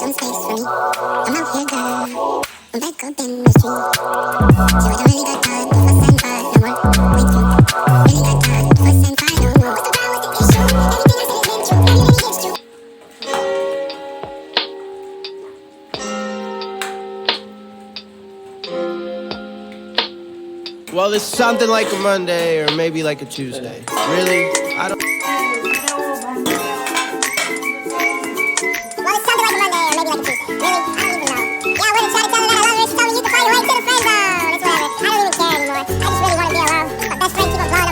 some space for me. I'm out here, girl. I'm back up in the street. So I don't really got time to fuss and fight no more. Wait, really got time to fuss and fight no more. What's the problem with the issue? Everything I said is true. Everything is true. Well, it's something like a Monday or maybe like a Tuesday. Really? I don't. Well, it's something like a Monday or maybe like a Tuesday. Really? I don't even know. Yeah, I wouldn't try to tell her that I love her. She told me you can find your way to the friend zone. It's whatever. I don't even care anymore. I just really want to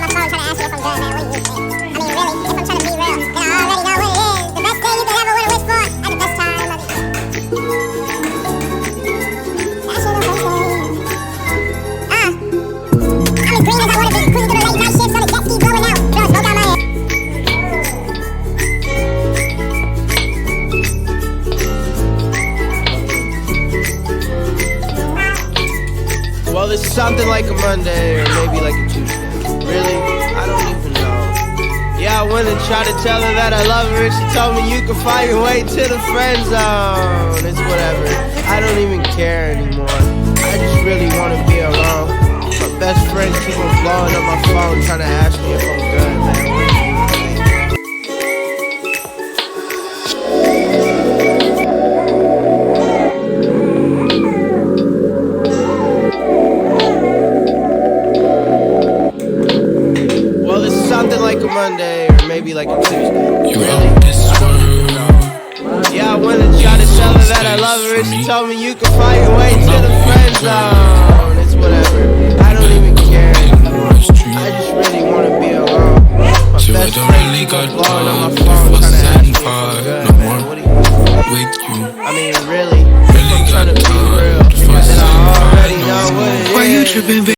be alone. My best friend keep on blowing up my phone trying to ask me if I'm good, man. What do you think? I mean, really, if I'm trying to be real, then I already know what it is. The best thing you could ever want to wish for at the best time of the year. I'm as green as I want to be. Cruising through the late night shifts on a jet ski blowing out. Throwing smoke out my head. Well, it's something like a Monday or maybe like a Tuesday. Really? I don't even know. Yeah, I went and tried to tell her that I love her, and she told me you can find your way to the friend zone. It's whatever. I don't even care anymore. I just really want to be alone. My best friend keep on blowing up my phone trying to ask me if I'm good, man. What do you think? Well, it's something like a Monday or maybe like a Tuesday. You Really? out this world. Yeah, I went and tried to tell her that I love her, and she told me you can find your way to the friend zone. It's whatever. I don't even care anymore. I just really want to be alone. My So I best don't friend really keep on got blowing up my time phone for trying to ask me if fuss I'm and good, fight no man. more. What do you think? With you, I mean, really, if I'm trying to be real, to fuss then I and already fight know no what more. it is. Why you tripping,